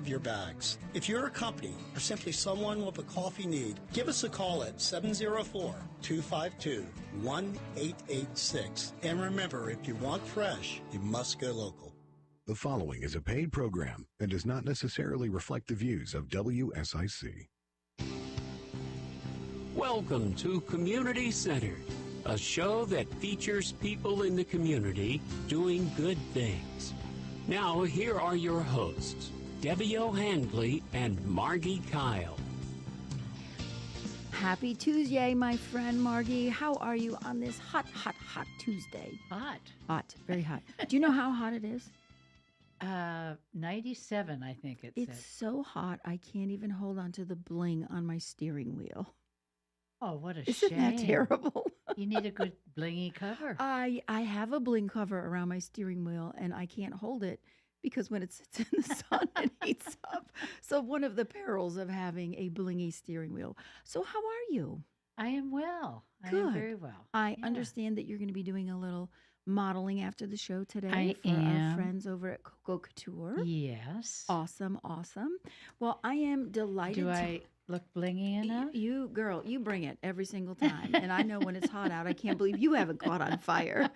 of your bags. If you're a company or simply someone with a coffee need, give us a call at 704-252-1886. And remember, if you want fresh, you must go local. The following is a paid program and does not necessarily reflect the views of WSIC. Welcome to Community Centered, a show that features people in the community doing good things. Now, here are your hosts, Debbie O'Handley and Margi Kyle. Happy Tuesday, my friend Margi. How are you on this hot Tuesday? Hot, very hot. Do you know how hot it is? 97, I think it It's said. so hot, I can't even hold on to the bling on my steering wheel. Oh, what a Isn't shame. that terrible? You need a good blingy cover. I have a bling cover around my steering wheel, and I can't hold it because when it sits in the sun, it heats up. So one of the perils of having a blingy steering wheel. So how are you? I am well. I Good. am very well. I Yeah. understand that you're going to be doing a little modeling after the show today I for our am. friends over at Coco Couture. Yes. Awesome. Well, I am delighted. Do I look blingy enough? You, girl, you bring it every single time. And I know when it's hot out, I can't believe you haven't caught on fire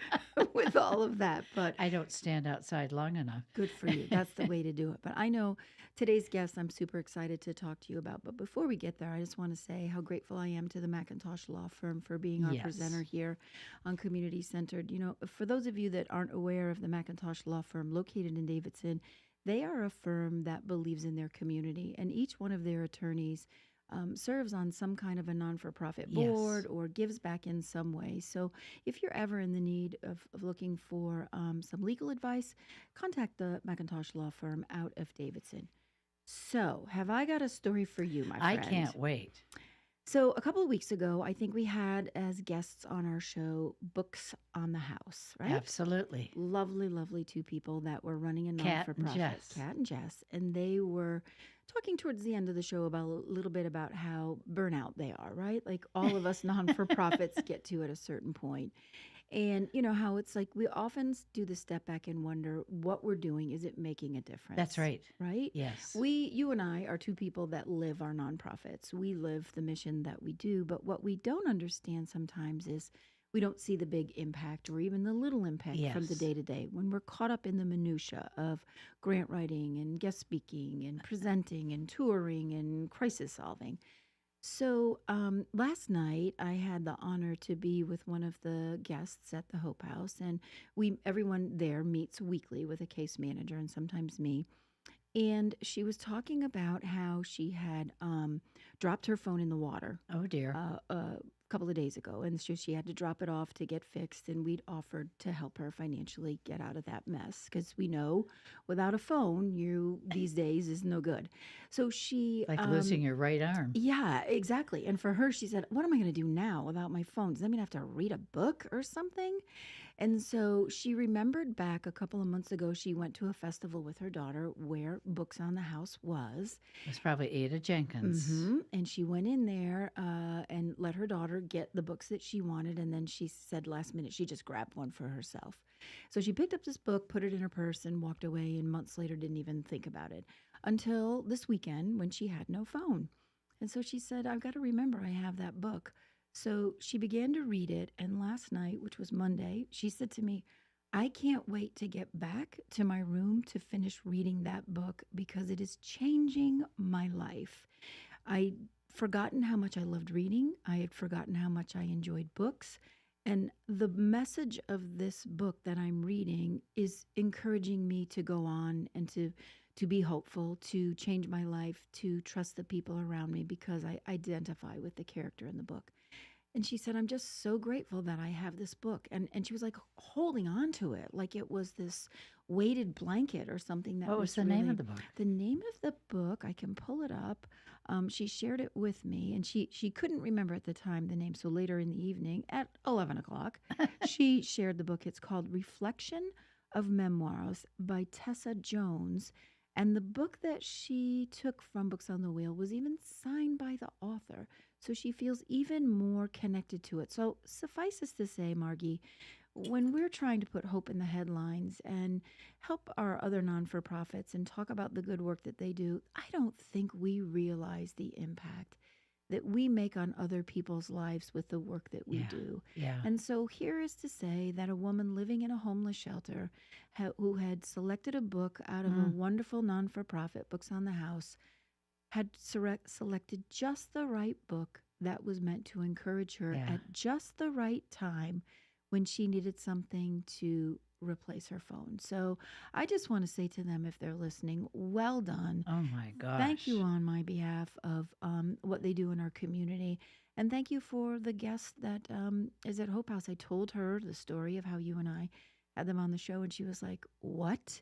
with all of that. But I don't stand outside long enough. good for you. That's the way to do it. But I know today's guest I'm super excited to talk to you about. But before we get there, I just want to say how grateful I am to the McIntosh Law Firm for being our Yes. presenter here on Community Centered. You know, for those of you that aren't aware of the McIntosh Law Firm located in Davidson, they are a firm that believes in their community, and each one of their attorneys serves on some kind of a non-for-profit board or gives back in some way. So if you're ever in the need of looking for some legal advice, contact the McIntosh Law Firm out of Davidson. So have I got a story for you, my I friend? can't wait. So a couple of weeks ago, I think we had as guests on our show Books on the House, right? Absolutely. Lovely, lovely two people that were running a Kat and non-for-profit. Jess. Kat and Jess. And they were talking towards the end of the show about a little bit about how burnout they are, right? Like all of us non-for-profits get to at a certain point. And you know how it's like we often do the step back and wonder what we're doing. Is it making a difference? That's right. Right? Yes. You and I are two people that live our nonprofits. We live the mission that we do, but what we don't understand sometimes is we don't see the big impact or even the little impact from the Yes. day to day when we're caught up in the minutia of grant writing and guest speaking and presenting and touring and crisis solving. So last night I had the honor to be with one of the guests at the Hope House, and everyone there meets weekly with a case manager and sometimes me. And she was talking about how she had dropped her phone in the water Oh, dear. a couple of days ago, and so she had to drop it off to get fixed, and we'd offered to help her financially get out of that mess because we know without a phone these days is no good. So she Like losing your right arm. yeah, exactly. And for her, she said, what am I going to do now without my phone? Does that mean I have to read a book or something? And so she remembered back a couple of months ago, she went to a festival with her daughter where Books on the House was. It's probably Ada Jenkins. And she went in there and let her daughter get the books that she wanted. And then she said last minute, she just grabbed one for herself. So she picked up this book, put it in her purse, and walked away. And months later, didn't even think about it until this weekend when she had no phone. And so she said, I've got to remember I have that book. So she began to read it. And last night, which was Monday, she said to me, I can't wait to get back to my room to finish reading that book because it is changing my life. I'd forgotten how much I loved reading. I had forgotten how much I enjoyed books. And the message of this book that I'm reading is encouraging me to go on and to be hopeful, to change my life, to trust the people around me because I identify with the character in the book. And she said, I'm just so grateful that I have this book. And she was like holding on to it like it was this weighted blanket or something. That What was the name of the book? The name of the book, I can pull it up. She shared it with me, and she couldn't remember at the time the name. So later in the evening at 11 o'clock, she shared the book. It's called Reflection of Memoirs by Tessa Jones. And the book that she took from Books on the Wheel was even signed by the author. So she feels even more connected to it. So suffice us to say, Margi, when we're trying to put hope in the headlines and help our other non-for-profits and talk about the good work that they do, I don't think we realize the impact that we make on other people's lives with the work that we do. Yeah. And so here is to say that a woman living in a homeless shelter who had selected a book out of a wonderful non-for-profit, Books on the House, had selected just the right book that was meant to encourage her at just the right time when she needed something to replace her phone. So I just want to say to them, if they're listening, well done. Oh my gosh. Thank you on my behalf of what they do in our community. And thank you for the guest that is at Hope House. I told her the story of how you and I had them on the show, and she was like, what?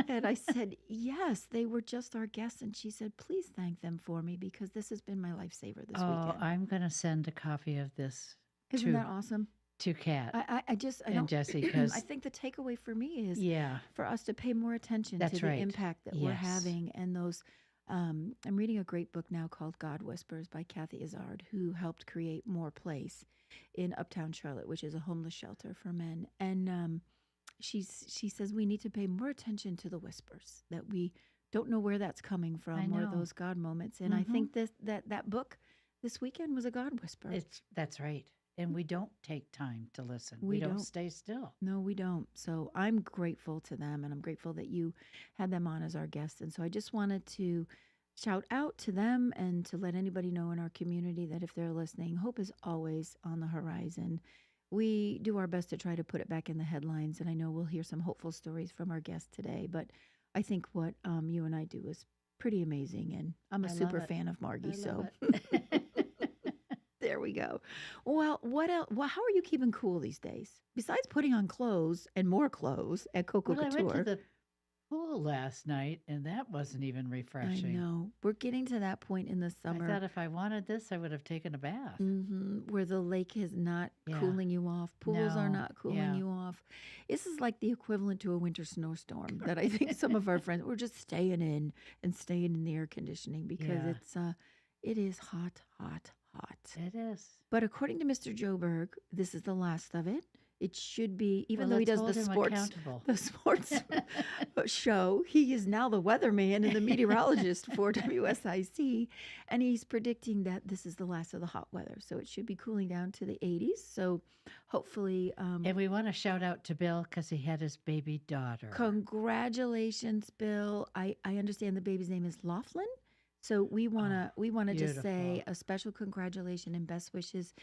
And I said, yes, they were just our guests. And she said, please thank them for me because this has been my lifesaver this weekend. I'm going to send a copy of this Isn't that awesome? to Kat I and Jesse, because I think the takeaway for me is yeah, for us to pay more attention That's to the right. impact that we're Yes. having. And those, I'm reading a great book now called God Whispers by Kathy Izzard, who helped create More Place in Uptown Charlotte, which is a homeless shelter for men. And she says we need to pay more attention to the whispers, that we don't know where that's coming from, or those God moments. And I think that book this weekend was a God whisper. That's right. And we don't take time to listen. We We don't don't. stay still. No, we don't. So I'm grateful to them, and I'm grateful that you had them on as our guests. And so I just wanted to shout out to them and to let anybody know in our community that if they're listening, hope is always on the horizon. We do our best to try to put it back in the headlines, and I know we'll hear some hopeful stories from our guests today, but I think what you and I do is pretty amazing, and I'm a I love super it. fan of Margie, I so love it. there we go. Well, what else? Well, how are you keeping cool these days? Besides putting on clothes and more clothes at Coco Well, I Couture. went to the pool last night, and that wasn't even refreshing. I know. We're getting to that point in the summer. I thought if I wanted this, I would have taken a bath. Where the lake is not Yeah. cooling you off. Pools are No. not cooling Yeah. you off. This is like the equivalent to a winter snowstorm that I think some of our friends, we're just staying in the air conditioning because Yeah. it is hot, hot, hot. It is. But according to Mr. Joberg, this is the last of it. It should be, even Well, though he let's does hold him accountable. the sports show, he is now the weatherman and the meteorologist for WSIC, and he's predicting that this is the last of the hot weather. So it should be cooling down to the 80s. So hopefully, And we want to shout out to Bill because he had his baby daughter. congratulations, Bill. I understand the baby's name is Laughlin. So we wanna just say beautiful. a special congratulations and best wishes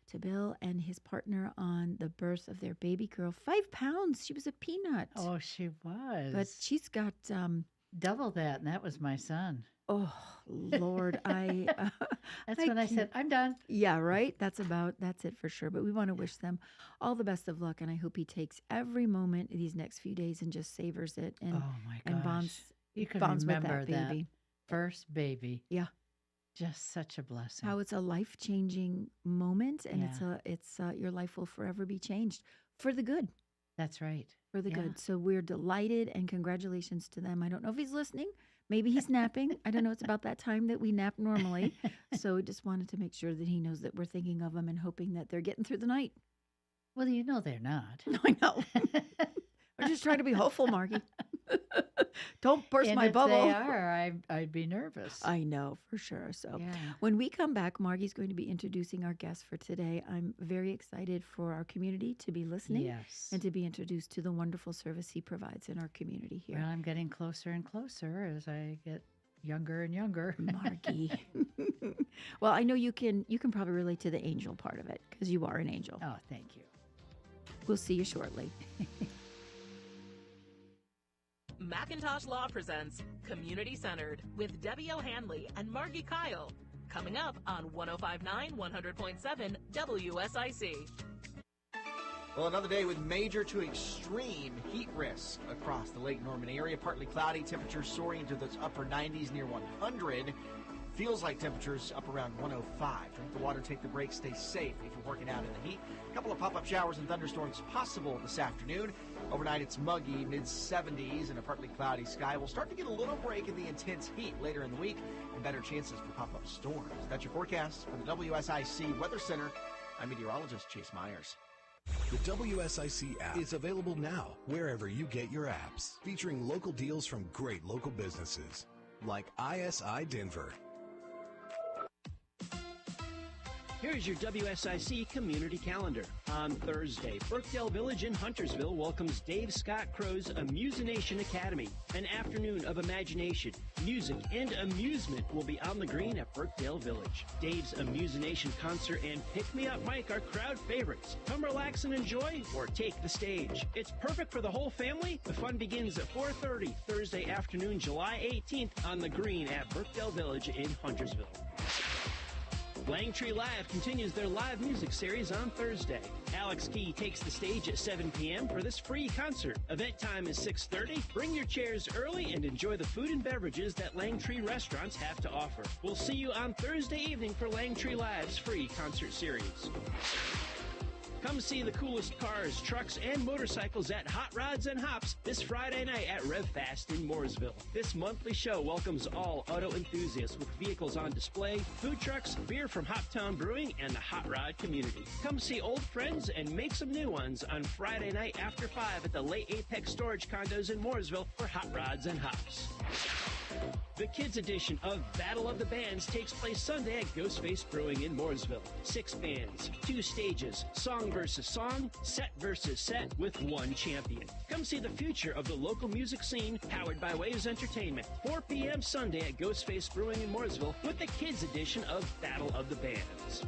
to Bill and his partner on the birth of their baby girl. 5 pounds. She was a peanut. Oh, she was. But she's got double that, and that was my son. oh Lord, That's I when I said, I'm done. yeah, right. That's it for sure. But we want to wish them all the best of luck, and I hope he takes every moment these next few days and just savors it and Oh, my gosh. and bonds You can bonds with remember that baby. first baby. Yeah. Just such a blessing. How it's a life-changing moment, and Yeah. it's your life will forever be changed for the good. That's right. For the Yeah. good. So we're delighted, and congratulations to them. I don't know if he's listening. Maybe he's napping. I don't know. It's about that time that we nap normally. So we just wanted to make sure that he knows that we're thinking of him and hoping that they're getting through the night. Well, you know they're not. I know. I'm just trying to be hopeful, Margie. Don't burst And my if bubble. they are, I'd be nervous. I know, for sure. So Yeah. when we come back, Margie's going to be introducing our guest for today. I'm very excited for our community to be listening Yes. and to be introduced to the wonderful service he provides in our community here. Well, I'm getting closer and closer as I get younger and younger. Margie. Well, I know you can probably relate to the angel part of it because you are an angel. Oh, thank you. We'll see you shortly. Macintosh Law presents Community Centered with Debbie O'Hanley and Margi Kyle. Coming up on 105.9, 100.7 WSIC. Well, another day with major to extreme heat risk across the Lake Norman area. Partly cloudy, temperatures soaring into those upper 90s near 100. Feels like temperatures up around 105. Drink the water, take the break, stay safe if you're working out in the heat. A couple of pop-up showers and thunderstorms possible this afternoon. Overnight, it's muggy, mid-70s, and a partly cloudy sky. We'll start to get a little break in the intense heat later in the week and better chances for pop-up storms. That's your forecast from the WSIC Weather Center. I'm meteorologist Chase Myers. The WSIC app is available now wherever you get your apps, featuring local deals from great local businesses like ISI Denver. Here's your WSIC community calendar. On Thursday, Brookdale Village in Huntersville welcomes Dave Scott Crow's Amusination Academy, an afternoon of imagination, music, and amusement will be on the green at Brookdale Village. Dave's Amusination concert and Pick Me Up Mike are crowd favorites. Come relax and enjoy, or take the stage. It's perfect for the whole family. The fun begins at 4:30 Thursday afternoon, July 18th on the green at Brookdale Village in Huntersville. Langtree Live continues their live music series on Thursday. Alex Key takes the stage at 7 p.m. for this free concert. Event time is 6:30. Bring your chairs early and enjoy the food and beverages that Langtree restaurants have to offer. We'll see you on Thursday evening for Langtree Live's free concert series. Come see the coolest cars, trucks, and motorcycles at Hot Rods and Hops this Friday night at RevFast in Mooresville. This monthly show welcomes all auto enthusiasts with vehicles on display, food trucks, beer from Hoptown Brewing, and the Hot Rod community. Come see old friends and make some new ones on Friday night after 5 at the Late Apex Storage Condos in Mooresville for Hot Rods and Hops. The kids' edition of Battle of the Bands takes place Sunday at Ghostface Brewing in Mooresville. 6 bands, 2 stages, song versus song, set versus set with 1 champion. Come see the future of the local music scene powered by Waves Entertainment. 4 p.m. Sunday at Ghostface Brewing in Mooresville with the kids' edition of Battle of the Bands.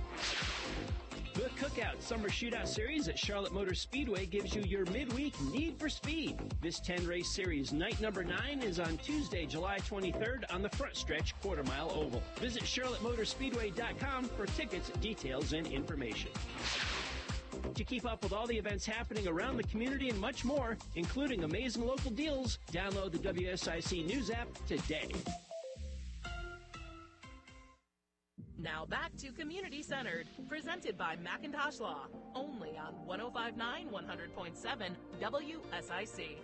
The Cookout Summer Shootout Series at Charlotte Motor Speedway gives you your midweek need for speed. This 10-race series, night number 9, is on Tuesday, July 23rd on the front stretch quarter-mile oval. Visit charlottemotorspeedway.com for tickets, details, and information. To keep up with all the events happening around the community and much more, including amazing local deals, download the WSIC News app today. Now back to Community Centered, presented by Macintosh Law, only on 105.9 100.7 WSIC.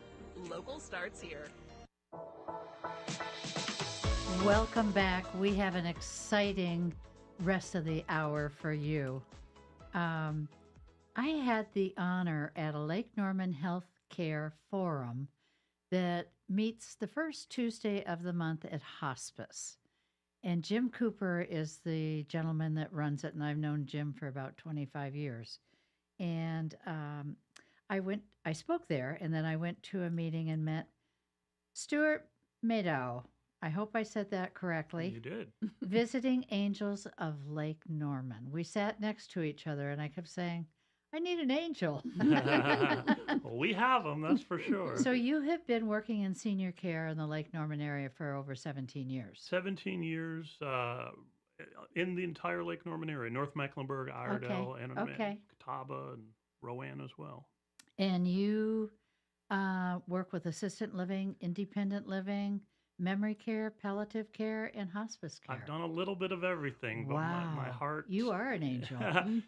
Local starts here. Welcome back. We have an exciting rest of the hour for you. I had the honor at a Lake Norman Healthcare Forum that meets the first Tuesday of the month at Hospice. And Jim Cooper is the gentleman that runs it, and I've known Jim for about 25 years. And I spoke there, and then I went to a meeting and met Stuart Madow. I hope I said that correctly. You did. Visiting Angels of Lake Norman. We sat next to each other, and I kept saying, I need an angel. Well, we have them, that's for sure. So you have been working in senior care in the Lake Norman area for over 17 years. 17 years in the entire Lake Norman area, North Mecklenburg, Iredell, and Catawba, and Rowan as well. And you work with assisted living, independent living, memory care, palliative care, and hospice care. I've done a little bit of everything, but my heart... You are an angel.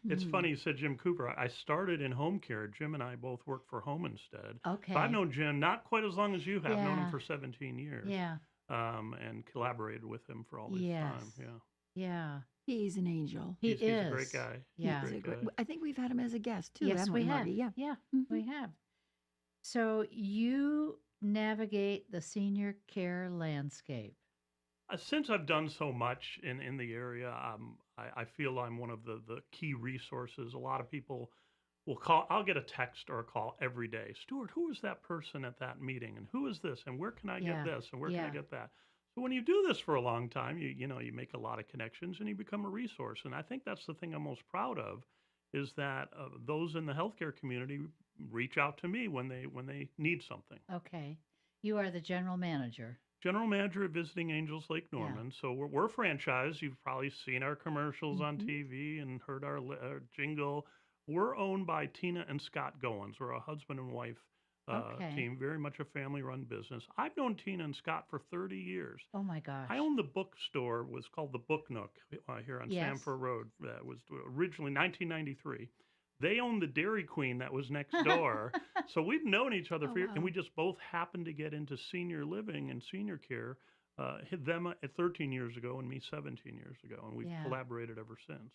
It's funny you said Jim Cooper. I started in home care. Jim and I both work for Home Instead. Okay. But I've known Jim not quite as long as you have. Known him for 17 years. Yeah. And collaborated with him for all this time. Yeah. Yeah. He's an angel. He's a great guy. Yeah. I think we've had him as a guest, too. Yes, we have. Yeah. Yeah, we have. So you navigate the senior care landscape. Since I've done so much in the area, I feel I'm one of the key resources. A lot of people will call. I'll get a text or a call every day. Stuart, who is that person at that meeting? And who is this? And where can I get this? And where can I get that? So when you do this for a long time, you make a lot of connections and you become a resource. And I think that's the thing I'm most proud of, is that those in the healthcare community reach out to me when they need something. Okay. You are the general manager. General manager at Visiting Angels Lake Norman. Yeah. So we're franchised. You've probably seen our commercials on TV and heard our jingle. We're owned by Tina and Scott Goins. We're a husband and wife team, very much a family-run business. I've known Tina and Scott for 30 years. Oh, my gosh. I owned the bookstore, was called the Book Nook here on Sanford Road. That was originally 1993. They owned the Dairy Queen that was next door. So we've known each other for years, and we just both happened to get into senior living and senior care. Hit them at 13 years ago and me 17 years ago, and we've collaborated ever since.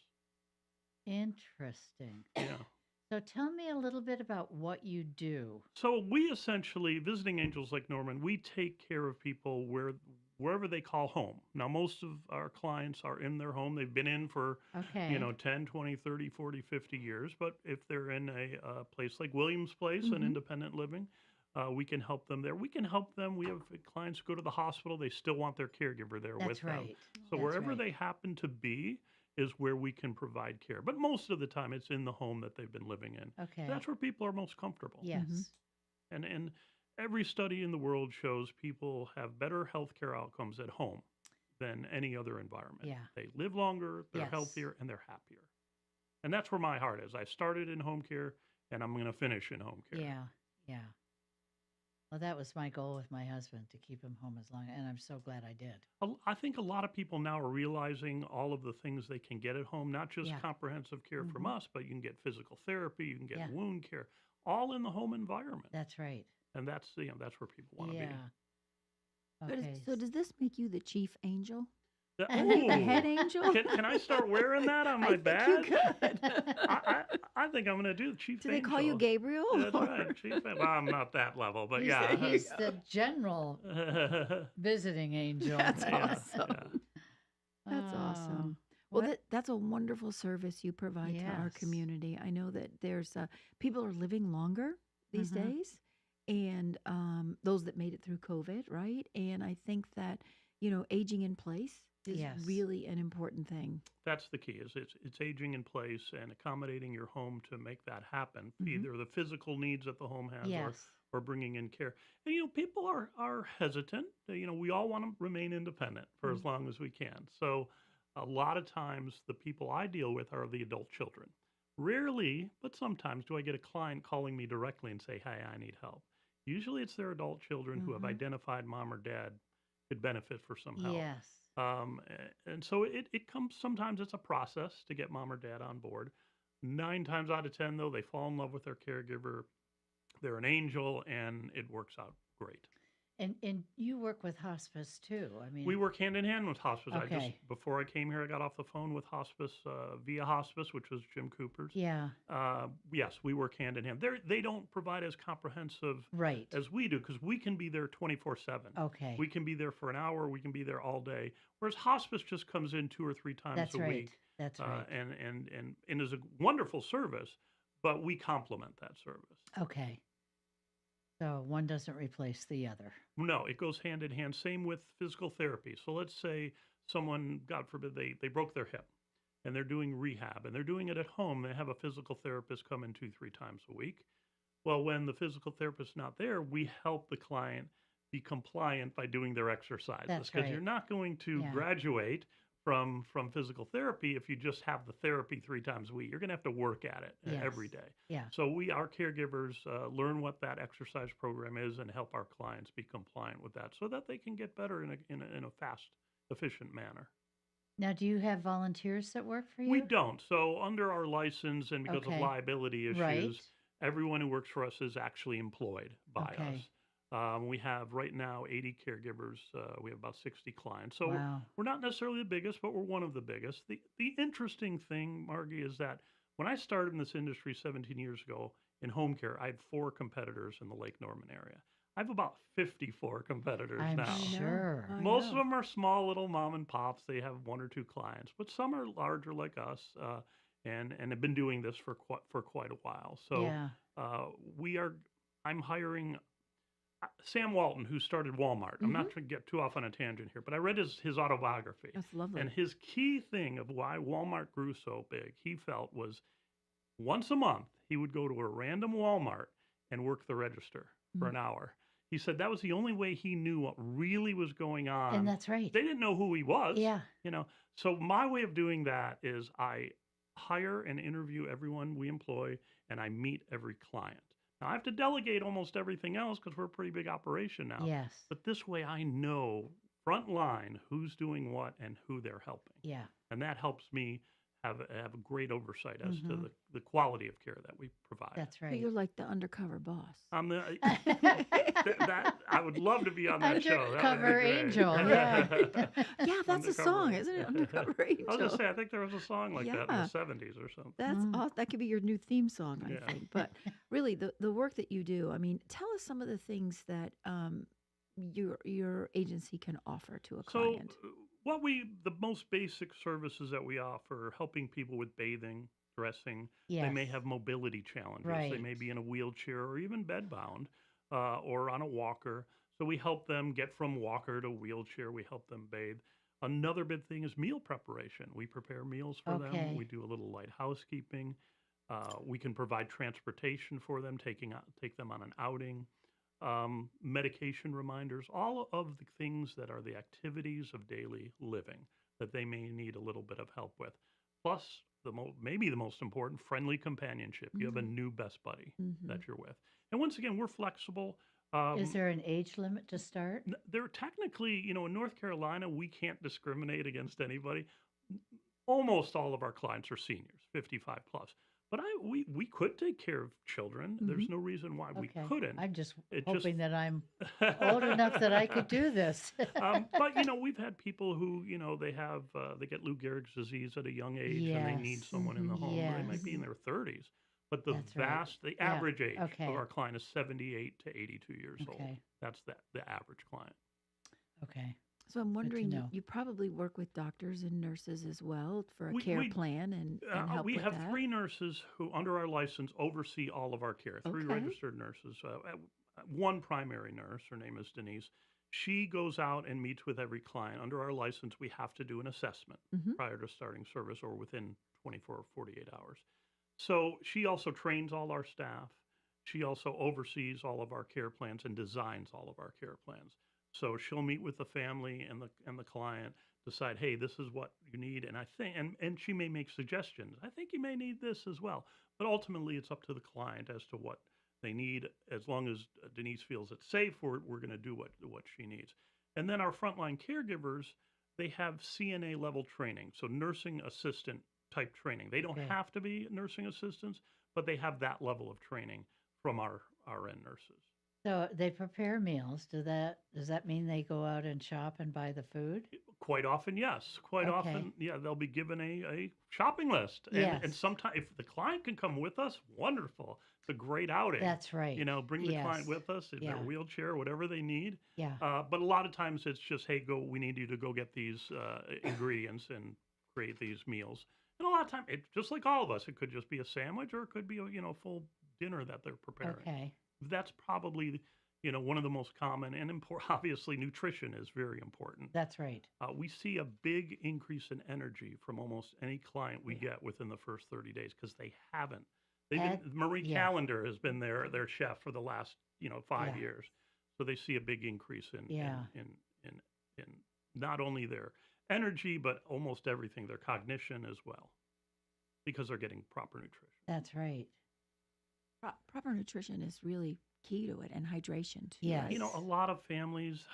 Interesting. Yeah. So tell me a little bit about what you do. So we essentially, visiting angels like Norman, we take care of people wherever they call home. Now, most of our clients are in their home. They've been in for, Okay. 10, 20, 30, 40, 50 years. But if they're in a place like Williams Place, an Mm-hmm. independent living, we can help them there. We can help them. We have clients who go to the hospital. They still want their caregiver there with That's them. right. So That's wherever right. they happen to be is where we can provide care. But most of the time, it's in the home that they've been living in. Okay. That's where people are most comfortable. Yes. And every study in the world shows people have better healthcare outcomes at home than any other environment. Yeah. They live longer, they're Yes. healthier, and they're happier. And that's where my heart is. I started in home care, and I'm going to finish in home care. Yeah. Yeah. Well, that was my goal with my husband, to keep him home as long, and I'm so glad I did. I think a lot of people now are realizing all of the things they can get at home, not just Yeah. comprehensive care from Mhm. us, but you can get physical therapy, you can get Yeah. wound care, all in the home environment. That's right. And that's that's where people want to be. Yeah. But Okay. so does this make you the chief angel? The- The head ooh. angel? Can I start wearing that on my I think badge? you could. I think I'm going to do the chief Do they call you angel. Gabriel? That's right, chief. Well, I'm not that level, but He's, yeah. he's the general visiting angel. That's Yeah, awesome. That's awesome. Oh, Well, what- that's a wonderful service you provide to our Yes. community. I know that there's people are living longer these Mhm. days, and those that made it through COVID, right? And I think that aging in place is Yes. really an important thing. That's the key. Is it's aging in place and accommodating your home to make that happen. Mhm. Either the physical needs that the home has, Yes. or bringing in care. And people are hesitant. We all want to remain independent for as long as we can. So a lot of times the people I deal with are the adult children. Rarely, but sometimes, do I get a client calling me directly and say, "Hey, I need help." Usually it's their adult children who have Mhm. identified mom or dad could benefit for some help. Yes. And so it comes, sometimes it's a process to get mom or dad on board. 9 times out of 10, though, they fall in love with their caregiver. They're an angel, and it works out great. And you work with hospice too. I mean, We work hand in hand with hospice. Okay. Before I came here, I got off the phone with hospice, via hospice, which was Jim Cooper's. yeah, Yes, we work hand in hand. They don't provide as comprehensive right. as we do, because we can be there 24/7. Okay. We can be there for an hour. We can be there all day. Whereas hospice just comes in 2 or 3 times That's a right. week, That's right. and is a wonderful service, but we complement that service. Okay. So one doesn't replace the other. No, it goes hand in hand. Same with physical therapy. So let's say someone, God forbid, they broke their hip and they're doing rehab and they're doing it at home. They have a physical therapist come in 2, 3 times a week. Well, when the physical therapist's not there, we help the client be compliant by doing their exercises. That's Because right. you're not going to Yeah. graduate from physical therapy if you just have the therapy 3 times a week. You're going to have to work at it every Yes. day. Yeah. So our caregivers learn what that exercise program is and help our clients be compliant with that, so that they can get better in a fast, efficient manner. Now, do you have volunteers that work for you? We don't. So under our license and because Okay. of liability issues, Right. everyone who works for us is actually employed by Okay. us. We have right now 80 caregivers. We have about 60 clients. So Wow. we're not necessarily the biggest, but we're one of the biggest. The interesting thing, Margie, is that when I started in this industry 17 years ago in home care, I had 4 competitors in the Lake Norman area. I have about 54 competitors I'm now. sure. I Most of know. them are small little mom and pops. They have 1 or 2 clients, but some are larger like us, and have been doing this for quite a while. So Yeah. I'm hiring Sam Walton, who started Walmart. I'm not trying to get too off on a tangent here, but I read his autobiography. That's lovely. And his key thing of why Walmart grew so big, he felt, was once a month he would go to a random Walmart and work the register for an hour. He said that was the only way he knew what really was going on. And that's right. They didn't know who he was. Yeah. So my way of doing that is I hire and interview everyone we employ, and I meet every client. Now I have to delegate almost everything else because we're a pretty big operation now. Yes. But this way I know front line who's doing what and who they're helping. Yeah. And that helps me have a great oversight as to the quality of care that we provide. That's So right. you're like the undercover boss. I'm the, that I would love to be on that show. That would be Undercover great. angel, yeah. Yeah, that's a Undercover song, angel. isn't it? Undercover Angel. I was gonna say, I think there was a song like that in Yeah. the '70s or something. That's awesome. That could be your new theme song, I Yeah. think. But really, the work that you do, I mean, tell us some of the things that your agency can offer to a client. So, the most basic services that we offer, helping people with bathing, dressing. They may Yes. have mobility challenges. They may Right. be in a wheelchair or even bedbound or on a walker. So we help them get from walker to wheelchair. We help them bathe. Another big thing is meal preparation. We prepare meals for them. Okay. We do a little light housekeeping. We can provide transportation for them, take them on an outing. Medication reminders, all of the things that are the activities of daily living that they may need a little bit of help with. Plus, maybe the most important, friendly companionship. You have a new best buddy that you're with. And once again, we're flexible. Is there an age limit to start? There technically, in North Carolina, we can't discriminate against anybody. Almost all of our clients are seniors, 55 plus. But we could take care of children. There's no reason why we Okay. couldn't. I'm just It hoping that I'm old enough that I could do this. But we've had people who they get Lou Gehrig's disease at a young age and they need Yes. someone in the home. They might be in Yes. their 30s, but the That's right. the Yeah. average age Okay. of our client is 78 to 82 years old. Okay. That's the average client. Okay. So I'm wondering, know. you probably work with doctors and nurses as well for a We- care we- plan and help We with have that? 3 nurses who, under our license, oversee all of our care. 3 Okay. registered nurses. One primary nurse, her name is Denise. She goes out and meets with every client. Under our license, we have to do an assessment prior to starting service or within 24 or 48 hours. So she also trains all our staff. She also oversees all of our care plans and designs all of our care plans. So she'll meet with the family and the client, decide, hey, this is what you need, and I think, and she may make suggestions. I think you may need this as well, but ultimately it's up to the client as to what they need. As long as Denise feels it's safe, we're going to do what she needs. And then our frontline caregivers, they have CNA level training, so nursing assistant type training. They don't Okay. have to be nursing assistants, but they have that level of training from our RN nurses. So they prepare meals. Does that mean they go out and shop and buy the food? Quite often, yes. Quite Okay. often, yeah, they'll be given a shopping list. And Yes. sometimes, if the client can come with us, wonderful. It's a great outing. That's right. Bring the Yes. client with us in their Yeah. wheelchair, whatever they need. Yeah. But a lot of times it's just, hey, we need you to go get these ingredients and create these meals. And a lot of times, just like all of us, it could just be a sandwich or it could be a full dinner that they're preparing. Okay. That's probably, one of the most common and important. Obviously, nutrition is very important. That's right. We see a big increase in energy from almost any client we get within the first 30 days because they haven't. Marie yeah. Callender has been their chef for the last 5 Yeah. years, so they see a big increase in Yeah. in not only their energy but almost everything, their cognition as well, because they're getting proper nutrition. That's right. Proper nutrition is really key to it, and hydration too. Yes. right? A lot of families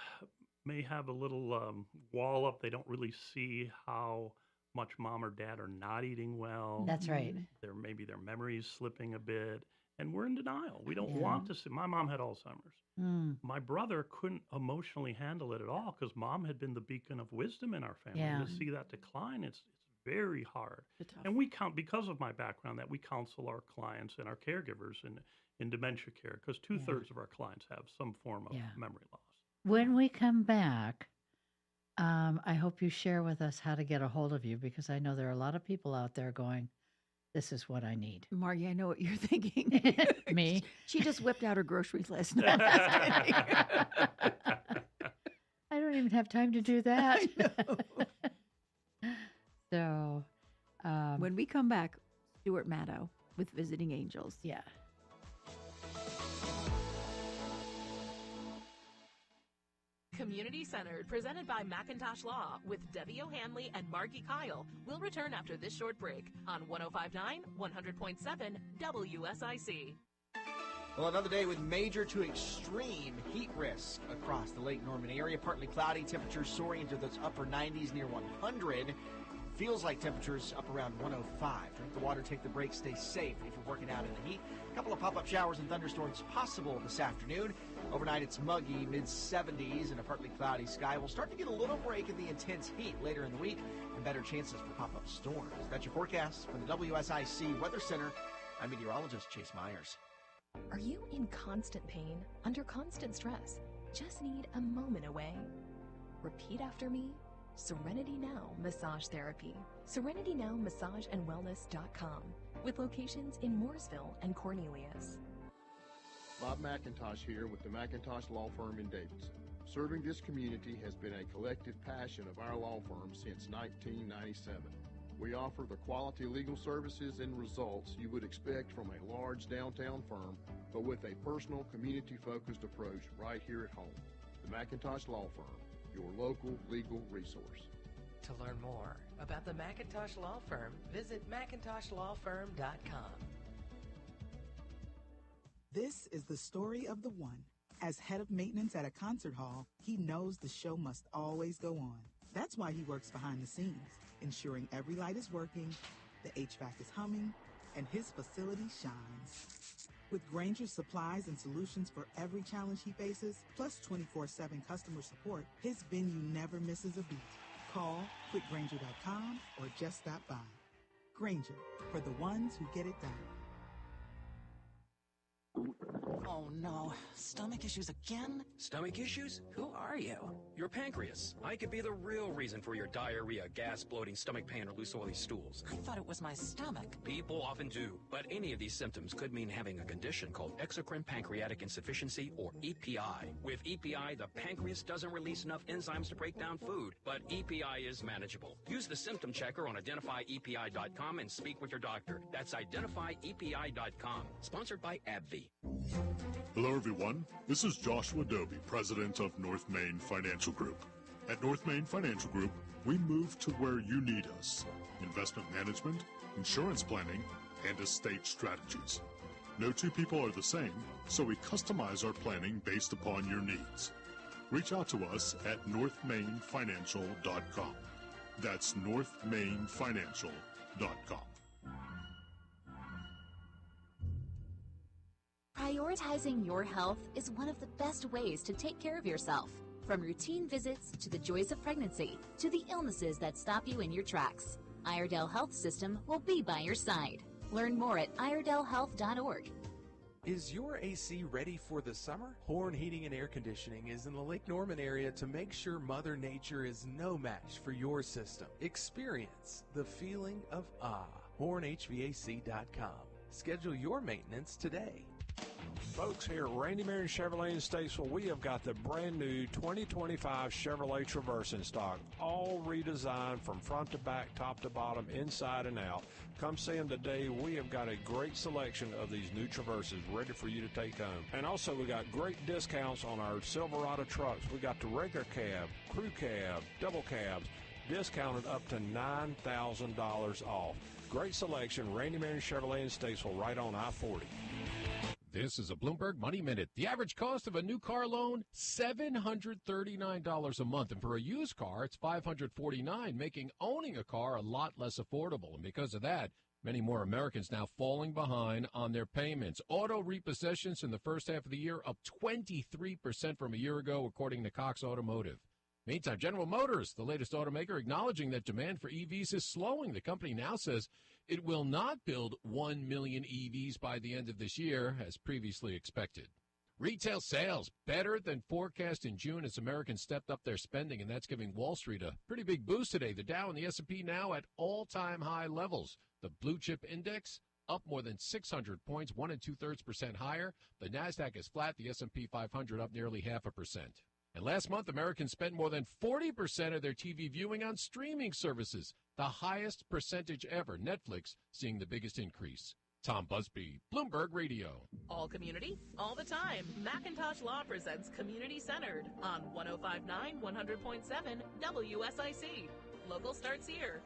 may have a little wall up. They don't really see how much mom or dad are not eating well. That's right. Maybe their memory's slipping a bit, and we're in denial. We don't Yeah. want to see. My mom had Alzheimer's. Mm. My brother couldn't emotionally handle it at all because mom had been the beacon of wisdom in our family. Yeah. To see that decline, it's very hard. It's tough. And we because of my background, that we counsel our clients and our caregivers in dementia care because 2/3 of our clients have some form of Yeah. memory loss. When we come back, I hope you share with us how to get a hold of you because I know there are a lot of people out there going, this is what I need. Margie, I know what you're thinking. Me? She just whipped out her groceries list. No, I don't even have time to do that. So, when we come back, Stuart Madow with Visiting Angels. yeah. Community Centered, presented by Macintosh Law with Debbie O'Hanley and Margi Kyle, will return after this short break on 105.9, 100.7 WSIC. Well, another day with major to extreme heat risk across the Lake Norman area. Partly cloudy, temperatures soaring into those upper 90s near 100. Feels like temperatures up around 105. Drink the water, take the break, stay safe if you're working out in the heat. A couple of pop-up showers and thunderstorms possible this afternoon. Overnight, it's muggy, mid-70s, and a partly cloudy sky. We'll start to get a little break in the intense heat later in the week and better chances for pop-up storms. That's your forecast from the WSIC Weather Center. I'm meteorologist Chase Myers. Are you in constant pain, under constant stress? Just need a moment away? Repeat after me. Serenity Now Massage Therapy. Serenity Now Massage and Wellness.com, with locations in Mooresville and Cornelius. Bob McIntosh here with the McIntosh Law Firm in Davidson. Serving this community has been a collective passion of our law firm since 1997. We offer the quality legal services and results you would expect from a large downtown firm, but with a personal, community-focused approach right here at home. The McIntosh Law Firm, your local legal resource. To learn more about the McIntosh Law Firm, visit McIntoshLawFirm.com. This is the story of the one. As head of maintenance at a concert hall, he knows the show must always go on. That's why he works behind the scenes, ensuring every light is working, the HVAC is humming, and his facility shines. With Grainger's supplies and solutions for every challenge he faces, plus 24/7 customer support, his venue never misses a beat. Call quickgrainger.com or just stop by. Grainger, for the ones who get it done. Oh no, stomach issues again? Stomach issues? Who are you? Your pancreas. I could be the real reason for your diarrhea, gas, bloating, stomach pain, or loose oily stools. I thought it was my stomach. People often do, but any of these symptoms could mean having a condition called exocrine pancreatic insufficiency, or EPI. With EPI, the pancreas doesn't release enough enzymes to break down food, but EPI is manageable. Use the symptom checker on identifyepi.com and speak with your doctor. That's identifyepi.com. Sponsored by AbbVie. Hello, everyone. This is Joshua Doby, president of North Main Financial Group. At North Main Financial Group, we move to where you need us. Investment management, insurance planning, and estate strategies. No two people are the same, so we customize our planning based upon your needs. Reach out to us at northmainfinancial.com. That's northmainfinancial.com. Prioritizing your health is one of the best ways to take care of yourself. From routine visits to the joys of pregnancy to the illnesses that stop you in your tracks, Iredell Health System will be by your side. Learn more at iredellhealth.org. Is your AC ready for the summer? Horn Heating and Air Conditioning is in the Lake Norman area to make sure Mother Nature is no match for your system. Experience the feeling of awe. HornHVAC.com. Schedule your maintenance today. Folks, here at Randy Marion Chevrolet in Statesville, we have got the brand new 2025 Chevrolet Traverse in stock, all redesigned from front to back, top to bottom, inside and out. Come see them today. We have got a great selection of these new Traverses ready for you to take home. And also, we got great discounts on our Silverado trucks. We got the regular cab, crew cab, double cabs, discounted up to $9,000 off. Great selection, Randy Marion Chevrolet in Statesville, right on I-40. This is a Bloomberg Money Minute. The average cost of a new car loan, $739 a month. And for a used car, it's $549, making owning a car a lot less affordable. And because of that, many more Americans now falling behind on their payments. Auto repossessions in the first half of the year up 23% from a year ago, according to Cox Automotive. Meantime, General Motors, the latest automaker, acknowledging that demand for EVs is slowing. The company now says it will not build 1 million EVs by the end of this year, as previously expected. Retail sales better than forecast in June as Americans stepped up their spending, and that's giving Wall Street a pretty big boost today. The Dow and the S&P now at all-time high levels. The blue chip index up more than 600 points, 1 2/3% higher. The NASDAQ is flat. The S&P 500 up nearly 0.5%. And last month, Americans spent more than 40% of their TV viewing on streaming services, the highest percentage ever. Netflix seeing the biggest increase. Tom Busby, Bloomberg Radio. All community, all the time. Macintosh Law presents Community Centered on 105.9, 100.7 WSIC. Local starts here.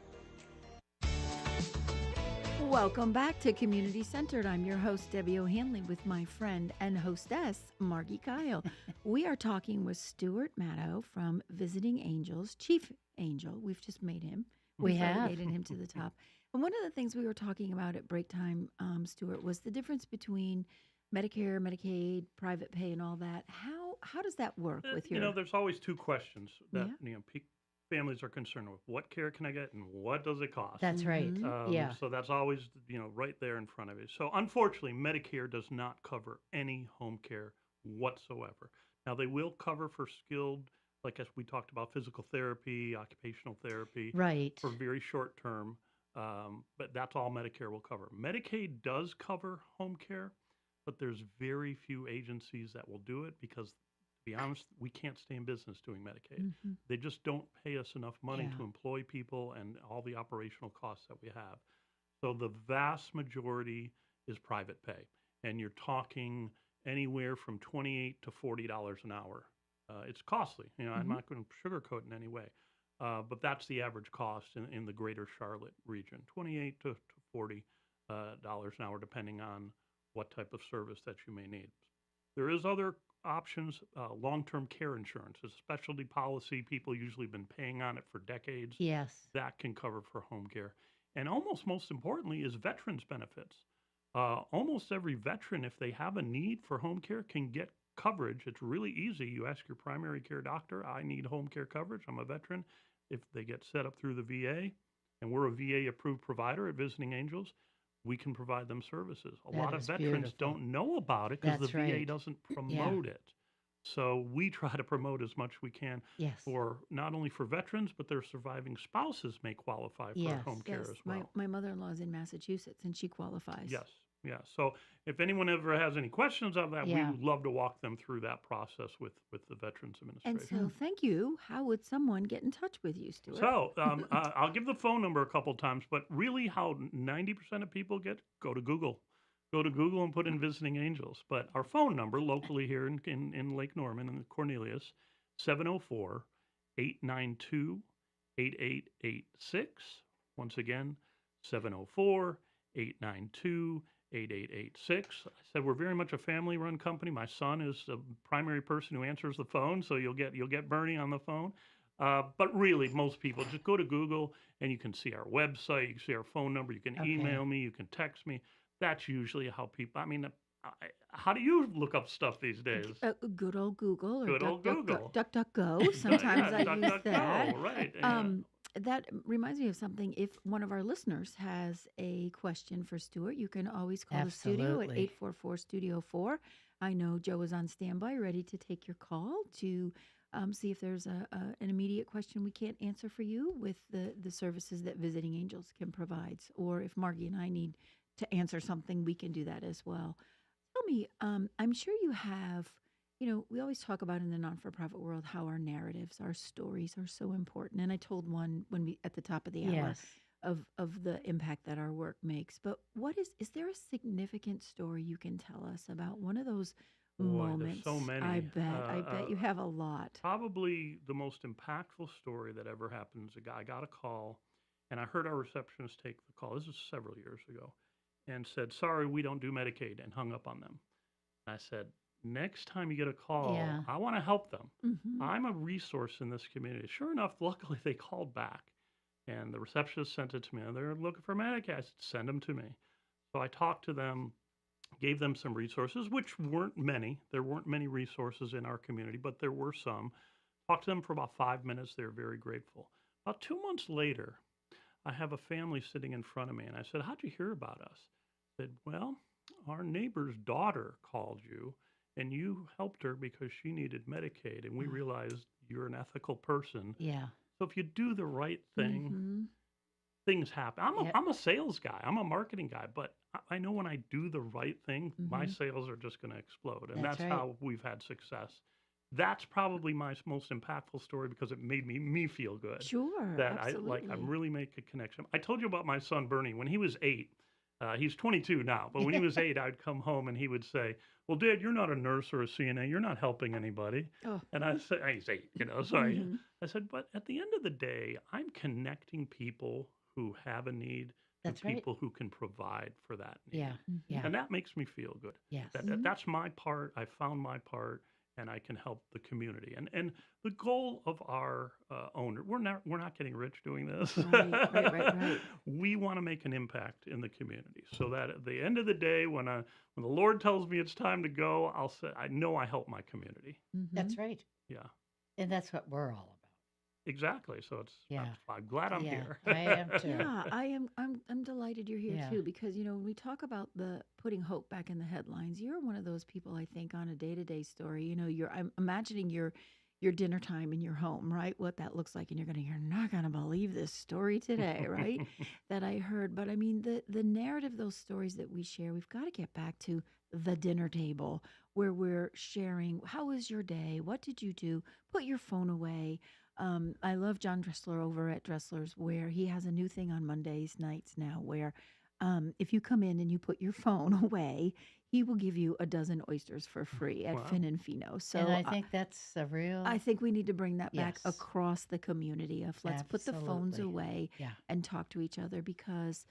Welcome back to Community Centered. I'm your host, Debbie O'Hanley, with my friend and hostess, Margi Kyle. We are talking with Stuart Madow from Visiting Angels, Chief Angel. We've just made him. We We've have. relegated him to the top. And one of the things we were talking about at break time, Stuart, was the difference between Medicare, Medicaid, private pay, and all that. How does that work with your? There's always two questions that Yeah. families are concerned with: what care can I get, and what does it cost? That's right. Yeah. So that's always right there in front of you. So unfortunately, Medicare does not cover any home care whatsoever. Now they will cover for skilled, like as we talked about, physical therapy, occupational therapy, Right. for very short term. But that's all Medicare will cover. Medicaid does cover home care, but there's very few agencies that will do it because, to be honest, we can't stay in business doing Medicaid. Mhm. They just don't pay us enough money Yeah. to employ people and all the operational costs that we have. So the vast majority is private pay, and you're talking anywhere from $28 to $40 an hour. It's costly. I'm not going to sugarcoat in any way, but that's the average cost in the greater Charlotte region: 28 to $40 an hour, depending on what type of service that you may need. There is other options. Long-term care insurance is a specialty policy. People usually been paying on it for decades. Yes. That can cover for home care. And almost most importantly is veterans benefits. Almost every veteran, if they have a need for home care, can get coverage. It's really easy. You ask your primary care doctor, I need home care coverage. I'm a veteran. If they get set up through the VA, and we're a VA approved provider at Visiting Angels, we can provide them services. A That lot of is veterans beautiful. don't know about it because the That's VA right. doesn't Yeah. promote it. So we try to promote as much we can Yes. for not only for veterans, but their surviving spouses may qualify for Yes. home care Yes, as well. my mother-in-law is in Massachusetts, and she qualifies. Yes, yeah. So if anyone ever has any questions of that, we Yeah. would love to walk them through that process with the Veterans And Administration. so, thank you. How would someone get in touch with you, Stuart? So I'll give the phone number a couple times, but really how 90% of people go to Google. Go to Google and put in Visiting Angels. But our phone number locally here in Lake Norman and Cornelius, 704-892-8886. Once again, 704-892-8886. I said we're very much a family-run company. My son is the primary person who answers the phone, so you'll get Bernie on the phone. But really, most people just go to Google and you can see our website, you can see our phone number, you can email me, you can text me. That's usually how people. How do you look up stuff these days? Good old Google or Good old Google. DuckDuckGo. Sometimes I use that. DuckDuckGo, right? Yeah. That reminds me of something. If one of our listeners has a question for Stuart, you can always call the studio at Absolutely. 844-Studio-4. I know Joe is on standby, ready to take your call to see if there's an immediate question we can't answer for you with the services that Visiting Angels can provide. Or if Margie and I need to answer something, we can do that as well. Tell me, I'm sure you have, we always talk about in the non-for-profit world how our narratives, our stories are so important. And I told one when we at the top of the hour Yes. of the impact that our work makes. But is there a significant story you can tell us about one of those Boy, moments? there's so many. I bet you have a lot. Probably the most impactful story that ever happened is a guy got a call, and I heard our receptionist take the call. This was several years ago, and said, "Sorry, we don't do Medicaid," and hung up on them. I said, "Next time you get a call, Yeah. I want to help them. Mhm. I'm a resource in this community." Sure enough, luckily they called back, and the receptionist sent it to me. And they're looking for Medicaid. I said, "Send them to me." So I talked to them, gave them some resources, which weren't many. There weren't many resources in our community, but there were some. Talked to them for about 5 minutes. They were very grateful. About 2 months later, I have a family sitting in front of me, and I said, "How'd you hear about us?" Said, "Well, our neighbor's daughter called you, and you helped her because she needed Medicaid, and we realized you're an ethical person. Yeah. So if you do the right thing, Mhm. things happen." Yep. I'm a sales guy. I'm a marketing guy, but I know when I do the right thing, my Mhm. sales are just going to explode, and That's that's right. how we've had success. That's probably my most impactful story because it made me feel good. Sure, That absolutely. I'm really make a connection. I told you about my son Bernie when he was 8. He's 22 now, but when he was 8, I'd come home and he would say, "Well, Dad, you're not a nurse or a CNA. You're not helping anybody." Oh. And I said, "He's 8, So Mhm. I said, but at the end of the day, I'm connecting people who have a need That's to right. people who can provide for that need. Yeah. Yeah. And that makes me feel good. Yes. That's my part. I found my part, and I can help the community. And the goal of our owner, we're not getting rich doing this. Right. We want to make an impact in the community, so that at the end of the day, when the Lord tells me it's time to go, I'll say, I know I help my community. That's right. Yeah, And that's what we're all about. exactly. So Yeah. I'm glad I'm Yeah, here. I am too. Yeah, I'm delighted you're here Yeah. too, because when we talk about the putting hope back in the headlines, you're one of those people I think on a day-to-day story. I'm imagining your dinner time in your home, right? What that looks like, and you're not gonna believe this story today, right? That I heard. But I mean, the narrative, those stories that we share, we've got to get back to the dinner table where we're sharing. How was your day? What did you do? Put your phone away. I love John Dressler over at Dressler's, where he has a new thing on Mondays nights now where if you come in and you put your phone away, he will give you a dozen oysters for free at Wow. Fin and Fino. So And I think that's a real. I think we need to bring that back Yes. across the community of let's put the phones Absolutely. away Yeah. and talk to each other, because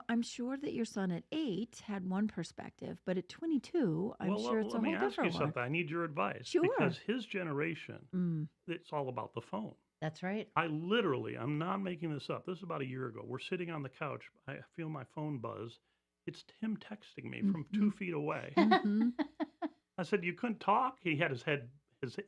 I'm sure that your son at 8 had one perspective, but at 22, I'm sure it's a let me whole ask you different one. something. I need your advice. Sure. Because his generation, Mm. it's all about the phone. That's right. I'm not making this up. This is about a year ago. We're sitting on the couch. I feel my phone buzz. It's Tim texting me from 2 feet away. Mhm. I said, you couldn't talk? He had his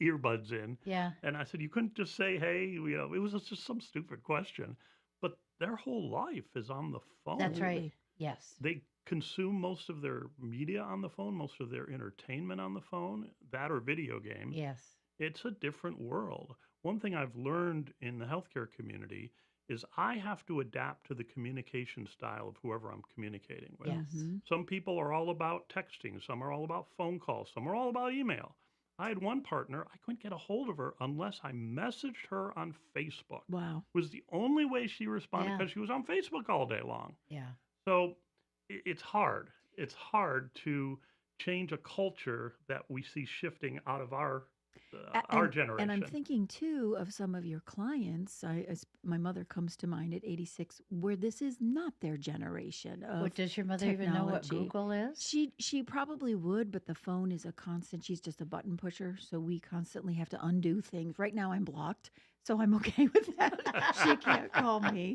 earbuds in. Yeah. And I said, you couldn't just say, hey, it was just some stupid question. But their whole life is on the phone. That's right. Yes. They consume most of their media on the phone, most of their entertainment on the phone, that or video games. Yes. It's a different world. One thing I've learned in the healthcare community is I have to adapt to the communication style of whoever I'm communicating with. Yes. Mhm. Some people are all about texting, some are all about phone calls, some are all about email. I had one partner, I couldn't get a hold of her unless I messaged her on Facebook. Wow. It was the only way she responded Yeah. because she was on Facebook all day long. Yeah. So it's hard. It's hard to change a culture that we see shifting out of our generation. And I'm thinking too of some of your clients. My mother comes to mind at 86, where this is not their generation of What, does your mother even know what technology. Google is? She probably would, but the phone is a constant. She's just a button pusher, so we constantly have to undo things. Right now, I'm blocked, so I'm okay with that. She can't call me.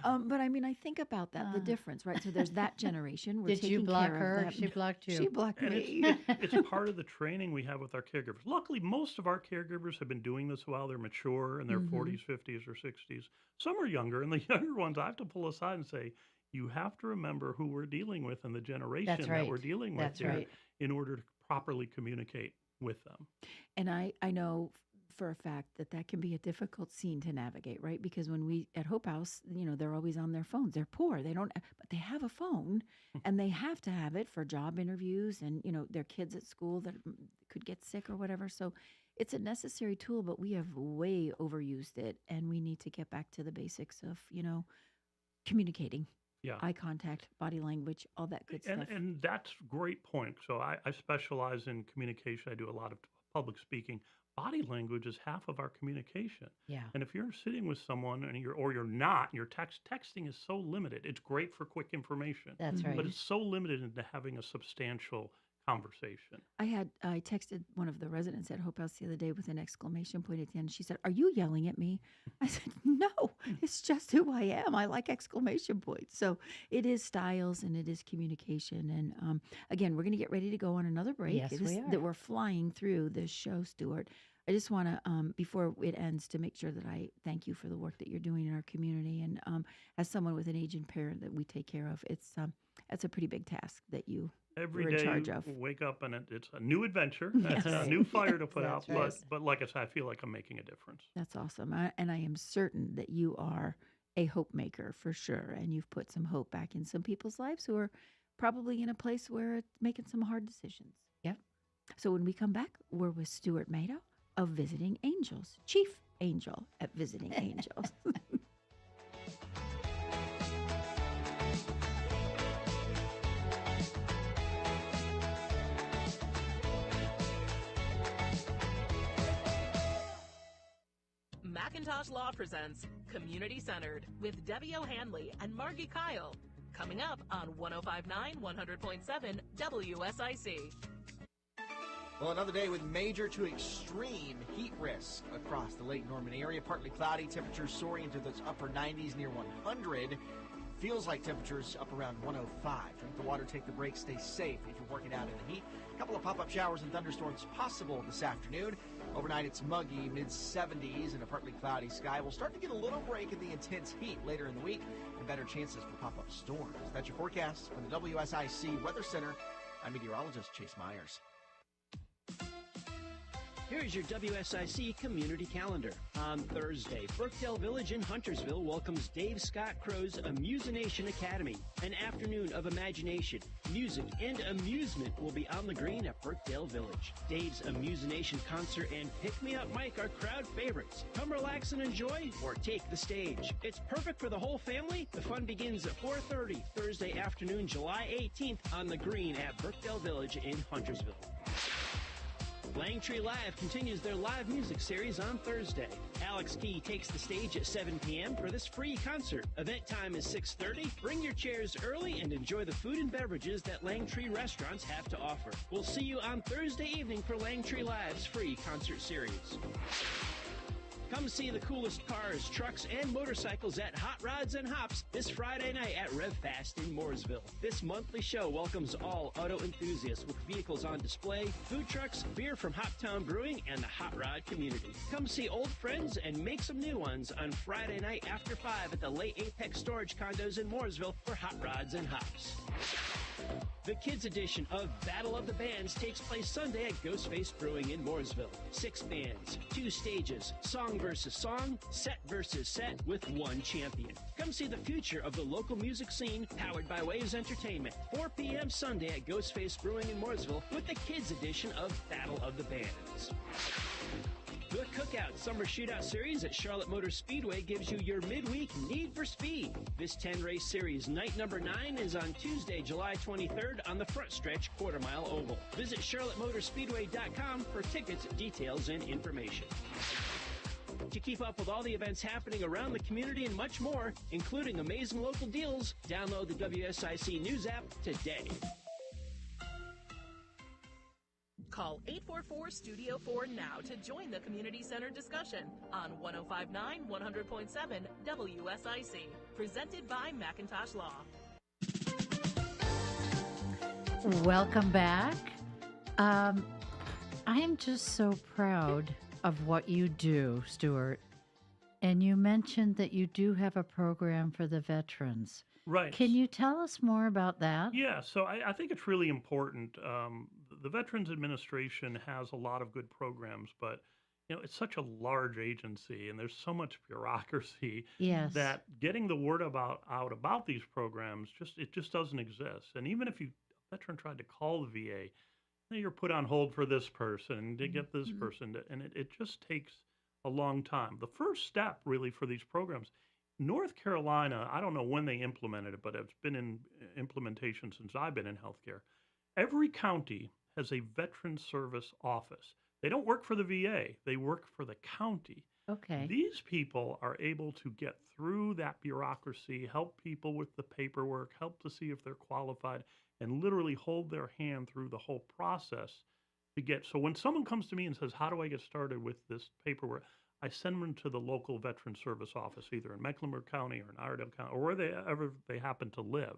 But I mean, I think about that, the difference, right? So there's that generation. We're Did you taking block care of her? that. She blocked you. She blocked And me. it's part of the training we have with our caregivers. Luckily, most of our caregivers have been doing this while they're mature in their Mhm. 40s, 50s, or 60s. Some are younger, and the younger ones I have to pull aside and say, you have to remember who we're dealing with and the generation That's that we're right. dealing with That's here right. in order to properly communicate with them. And I know for a fact that can be a difficult scene to navigate, right? Because when we at Hope House, they're always on their phones. They're poor. They don't, but they have a phone, and they have to have it for job interviews and their kids at school that could get sick or whatever. So it's a necessary tool, but we have way overused it, and we need to get back to the basics of communicating. Yeah. Eye contact, body language, all that good stuff. And that's a great point. So I specialize in communication. I do a lot of public speaking. Body language is half of our communication. Yeah. And if you're sitting with someone and you're not, your texting is so limited. It's great for quick information. That's right. But it's so limited into having a substantial conversation. I texted one of the residents at Hope House the other day with an exclamation point at the end. She said, "Are you yelling at me?" I said, "No, it's just who I am. I like exclamation points." So it is styles and it is communication. And again, we're going to get ready to go on another break. Yes, we are. That we're flying through this show, Stuart. I just want to, before it ends, to make sure that I thank you for the work that you're doing in our community. And as someone with an aging parent that we take care of, it's a pretty big task that you Every were day in charge of. wake up and it's a new adventure. Yes. It's a new fire to put out. That's right. But like I said, I feel like I'm making a difference. That's awesome. And I am certain that you are a hope maker for sure. And you've put some hope back in some people's lives who are probably in a place where it's making some hard decisions. Yep. So when we come back, we're with Stuart Madow of Visiting Angels, Chief Angel at Visiting Angels. Macintosh Law presents Community Centered with Debbie O'Hanley and Margi Kyle. Coming up on 105.9 100.7 WSIC. Well, another day with major to extreme heat risk across the Lake Norman area. Partly cloudy, temperatures soaring into those upper 90s near 100. Feels like temperatures up around 105. Drink the water, take the break, stay safe if you're working out in the heat. A couple of pop-up showers and thunderstorms possible this afternoon. Overnight, it's muggy, mid-70s, and a partly cloudy sky. We'll start to get a little break in the intense heat later in the week and better chances for pop-up storms. That's your forecast from the WSIC Weather Center. I'm meteorologist Chase Myers. Here's your WSIC community calendar. On Thursday, Brookdale Village in Huntersville welcomes Dave Scott Crow's Amusination Academy, an afternoon of imagination, music, and amusement will be on the green at Brookdale Village. Dave's Amusination concert and Pick Me Up Mike are crowd favorites. Come relax and enjoy, or take the stage. It's perfect for the whole family. The fun begins at 4:30 Thursday afternoon, July 18th on the green at Brookdale Village in Huntersville. Langtree Live continues their live music series on Thursday. Alex Key takes the stage at 7 p.m. for this free concert. Event time is 6:30. Bring your chairs early and enjoy the food and beverages that Langtree restaurants have to offer. We'll see you on Thursday evening for Langtree Live's free concert series. Come see the coolest cars, trucks, and motorcycles at Hot Rods and Hops this Friday night at RevFast in Mooresville. This monthly show welcomes all auto enthusiasts with vehicles on display, food trucks, beer from Hoptown Brewing, and the Hot Rod community. Come see old friends and make some new ones on Friday night after 5 at the Late Apex Storage Condos in Mooresville for Hot Rods and Hops. The kids edition of Battle of the Bands takes place Sunday at Ghostface Brewing in Mooresville. 6 bands, 2 stages, song versus song, set versus set with one champion. Come see the future of the local music scene powered by Waves Entertainment. 4 p.m. Sunday at Ghostface Brewing in Mooresville with the kids edition of Battle of the Bands. The Cookout Summer Shootout Series at Charlotte Motor Speedway gives you your midweek Need for Speed. This 10-race series, night number 9, is on Tuesday, July 23rd on the front stretch quarter-mile oval. Visit charlottemotorspeedway.com for tickets, details, and information. To keep up with all the events happening around the community and much more, including amazing local deals, download the WSIC News app today. Call 844-STUDIO-4 now to join the community center discussion on 105.9 100.7 WSIC. Presented by Macintosh Law. Welcome back. I am just so proud of what you do, Stuart. And you mentioned that you do have a program for the veterans. Right. Can you tell us more about that? Yeah, so I think it's really important. The Veterans Administration has a lot of good programs, but it's such a large agency and there's so much bureaucracy Yes. that getting the word out about these programs just doesn't exist. And even if a veteran tried to call the VA, you're put on hold for this person to get this person, and it just takes a long time. The first step really for these programs, North Carolina, I don't know when they implemented it, but it's been in implementation since I've been in healthcare. Every county has a veteran service office. They don't work for the VA, they work for the county. Okay. These people are able to get through that bureaucracy, help people with the paperwork, help to see if they're qualified, and literally hold their hand through the whole process to get. So when someone comes to me and says, how do I get started with this paperwork? I send them to the local veteran service office, either in Mecklenburg County or in Iredell County, or wherever they happen to live.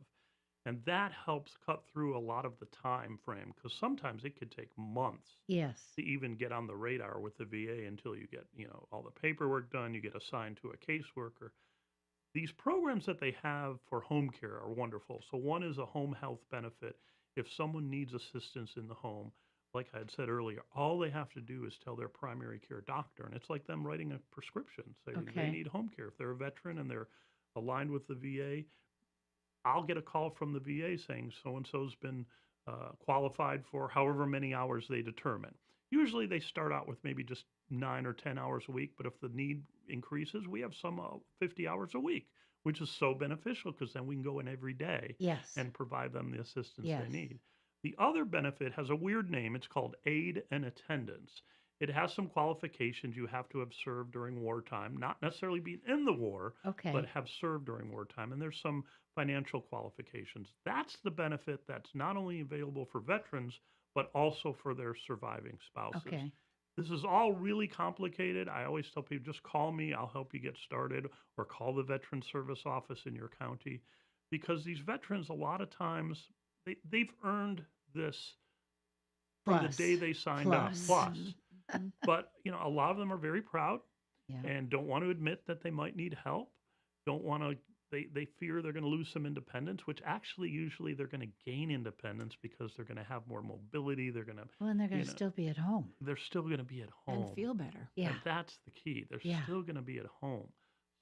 And that helps cut through a lot of the time frame, because sometimes it could take months Yes. to even get on the radar with the VA until you get, all the paperwork done, you get assigned to a caseworker. These programs that they have for home care are wonderful. So one is a home health benefit. If someone needs assistance in the home, like I had said earlier, all they have to do is tell their primary care doctor, and it's like them writing a prescription. Say they need home care. If they're a veteran and they're aligned with the VA, I'll get a call from the VA saying so-and-so's been qualified for however many hours they determine. Usually they start out with maybe just 9 or 10 hours a week, but if the need increases, we have some 50 hours a week, which is so beneficial because then we can go in every day and provide them the assistance they need. The other benefit has a weird name. It's called aid and attendance. It has some qualifications. You have to have served during wartime, not necessarily be in the war, but have served during wartime. And there's some financial qualifications. That's the benefit that's not only available for veterans, but also for their surviving spouses. Okay. This is all really complicated. I always tell people, just call me. I'll help you get started, or call the Veteran Service Office in your county, because these veterans, a lot of times, they've earned this from the day they signed up. Plus. But, a lot of them are very proud and don't want to admit that they might need help. Don't want to, they fear they're going to lose some independence, which actually usually they're going to gain independence because they're going to have more mobility. They're going to, Well, and they're going to still be at home. They're still going to be at home. And feel better. Yeah. And that's the key. They're still going to be at home.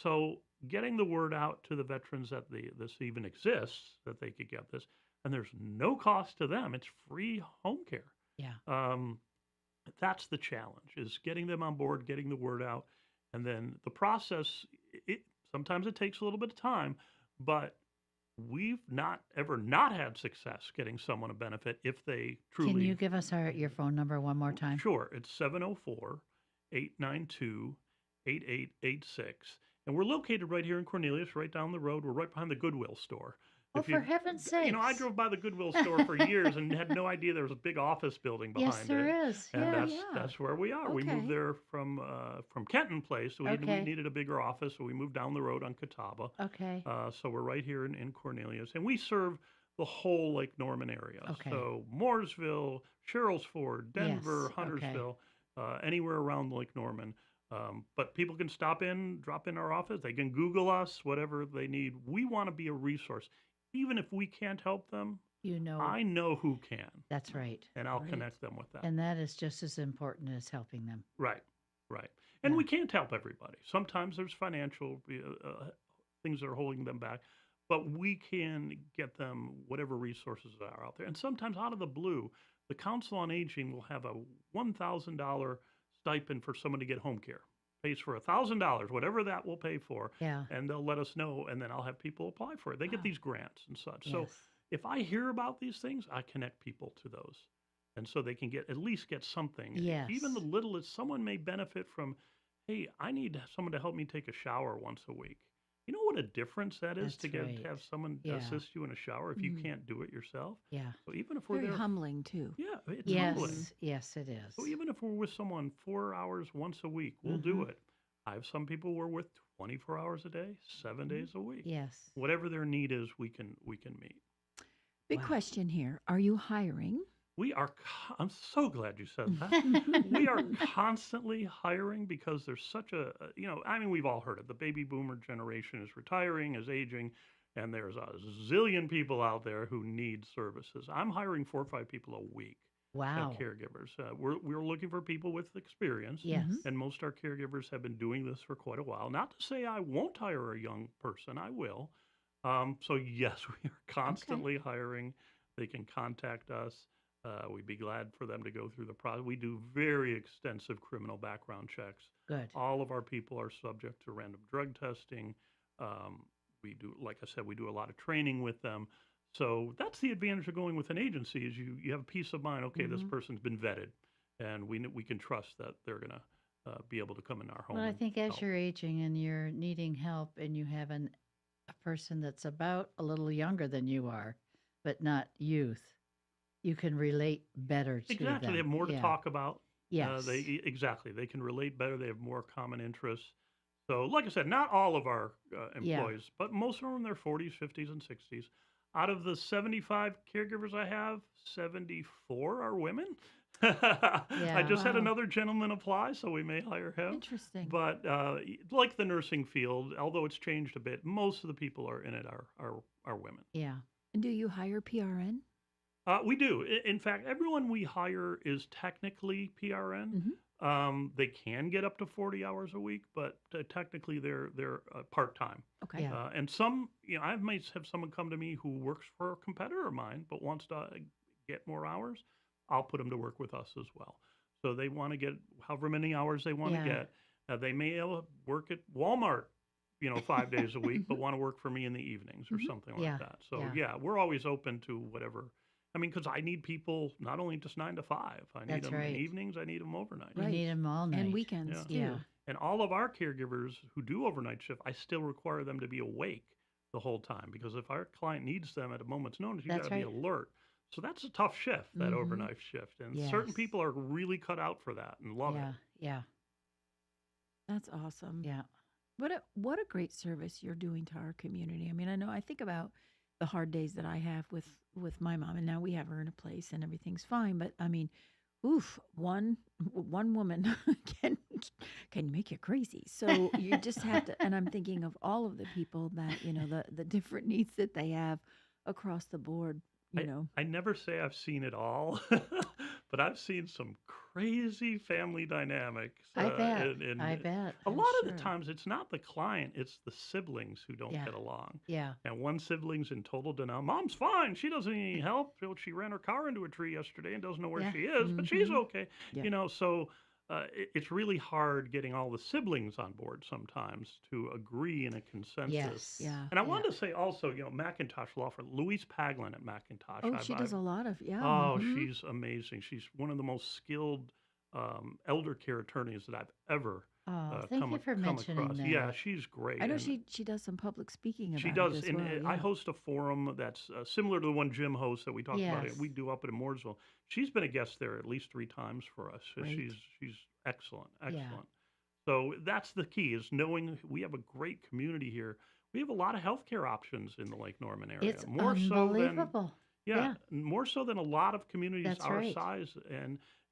So getting the word out to the veterans that this even exists, that they could get this, and there's no cost to them. It's free home care. Yeah. That's the challenge, is getting them on board, getting the word out. And then the process, sometimes it takes a little bit of time, but we've not had success getting someone a benefit if they truly... Can you give us your phone number one more time? Sure. It's 704-892-8886. And we're located right here in Cornelius, right down the road. We're right behind the Goodwill store. Oh, for heaven's sake. I drove by the Goodwill store for years and had no idea there was a big office building behind it. Yes, there is. And that's where we are. Okay. We moved there from Kenton Place. So we needed a bigger office, so we moved down the road on Catawba. Okay. So we're right here in Cornelius. And we serve the whole Lake Norman area. Okay. So Mooresville, Sherrills Ford, Denver, Huntersville, anywhere around Lake Norman. But people can drop in our office. They can Google us, whatever they need. We want to be a resource. Even if we can't help them, I know who can. That's right. And I'll connect them with that. And that is just as important as helping them. Right. And we can't help everybody. Sometimes there's financial things that are holding them back, but we can get them whatever resources are out there. And sometimes out of the blue, the Council on Aging will have a $1,000 stipend for someone to get home care. Pays for $1,000, whatever that will pay for, and they'll let us know, and then I'll have people apply for it. They get these grants and such. Yes. So if I hear about these things, I connect people to those, and so they can at least get something. Yes. Even the littlest, someone may benefit from, hey, I need someone to help me take a shower once a week. You know what a difference that is to have someone assist you in a shower if you can't do it yourself? Yeah. So even if we're very there, humbling too. Yeah, it's humbling. Yes, it is. So even if we're with someone 4 hours once a week, we'll do it. I have some people we're with 24 hours a day, 7 days a week. Yes. Whatever their need is, we can meet. Big question here. Are you hiring? We are. I'm so glad you said that. We are constantly hiring because there's such a, we've all heard it. The baby boomer generation is retiring, is aging, and there's a zillion people out there who need services. I'm hiring 4 or 5 people a week. Wow. Caregivers. We're looking for people with experience. Yes. And most of our caregivers have been doing this for quite a while. Not to say I won't hire a young person. I will. So yes, we are constantly hiring. They can contact us. We'd be glad for them to go through the process. We do very extensive criminal background checks. Good. All of our people are subject to random drug testing. We do, like I said, we do a lot of training with them. So that's the advantage of going with an agency is you have peace of mind. Okay, this person's been vetted, and we can trust that they're going to be able to come in our home. Well, I think as help. you're aging and you're needing help and you have a person that's about a little younger than you are, but not youth, you can relate better to them. Exactly. They have more to talk about. Yes. They can relate better. They have more common interests. So like I said, not all of our employees, but most of them are in their 40s, 50s, and 60s. Out of the 75 caregivers I have, 74 are women. I just had another gentleman apply, so we may hire him. Interesting. But like the nursing field, although it's changed a bit, most of the people are in it are women. Yeah. And do you hire PRN? We do. In fact, everyone we hire is technically PRN. They can get up to 40 hours a week, but technically they're part-time. Okay. And some, I might have someone come to me who works for a competitor of mine, but wants to get more hours. I'll put them to work with us as well. So they want to get however many hours they want to get. They may work at Walmart, 5 days a week, but want to work for me in the evenings or something like that. So we're always open to whatever. I mean, because I need people not only just 9 to 5. I need them in evenings. I need them overnight. You need them all night. And weekends, too. Yeah. And all of our caregivers who do overnight shift, I still require them to be awake the whole time. Because if our client needs them at a moment's notice, you got to be alert. So that's a tough shift, that Mhm. overnight shift. And certain Yes. people are really cut out for that and love Yeah, it. yeah, That's awesome. yeah. What a great service you're doing to our community. I mean, I think about the hard days that I have with my mom, and now we have her in a place and everything's fine. But I mean, oof, one woman can make you crazy. So you just have to. And I'm thinking of all of the people that the different needs that they have across the board. I never say I've seen it all, but I've seen some crazy family dynamics. I bet. And I bet. a I'm lot of sure. the times it's not the client, it's the siblings who don't Yeah. get along. Yeah. And one sibling's in total denial. Mom's fine. She doesn't need any help. She ran her car into a tree yesterday and doesn't know where Yeah. she is, but she's Mhm. okay. Yeah. So it's really hard getting all the siblings on board sometimes to agree in a consensus. Yes. Yeah. And I wanted to say also, Macintosh Law Firm, Louise Paglin at Macintosh. Oh, she does a lot of Oh, mhm. she's amazing. She's one of the most skilled elder care attorneys that I've ever Oh, thank you for come mentioning across. that. Yeah, she's great. I know And she does some public speaking about she it does, as and well. I Yeah. host a forum that's similar to the one Jim hosts that we talked about. Yes. We do up in Mooresville. She's been a guest there at least 3 times for us. So Great. she's excellent, Yeah. excellent. So that's the key, is knowing we have a great community here. We have a lot of healthcare options in the Lake Norman area. It's more so than unbelievable. yeah, more so than a lot of communities That's our right. size.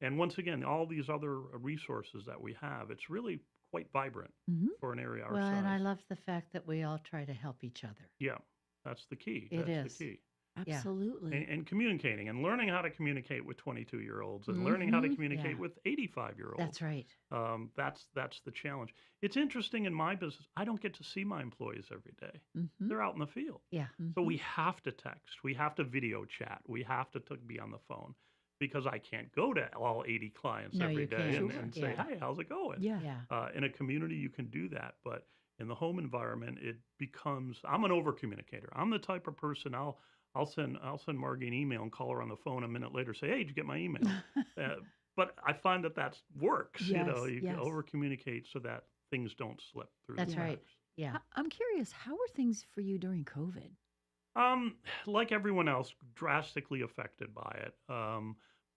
And once again, all these other resources that we have, it's really quite vibrant Mhm. for an area our Well, size. and I love the fact that we all try to help each other. Yeah, that's the key. It That's is. the key. Yeah. Absolutely. And communicating and learning how to communicate with 22-year-olds and learning how to Mhm. communicate Yeah. with 85-year-olds. That's right. That's the challenge. It's interesting in my business. I don't get to see my employees every day. Mhm. They're out in the field. Yeah. So we have to text. We have to video chat. We have to be on the phone because I can't go to all 80 clients No, every you day can't. and say, Yeah. "Hey, how's it going?" Yeah. Yeah. In a community, you can do that, but in the home environment, it becomes. I'm an over communicator. I'm the type of person I'll send Margie an email and call her on the phone a minute later. Say, "Hey, did you get my email?" But I find that works. Yes, You yes. can over communicate so that things don't slip through. That's the right. cracks. Yeah. I'm curious, how were things for you during COVID? Like everyone else, drastically affected by it.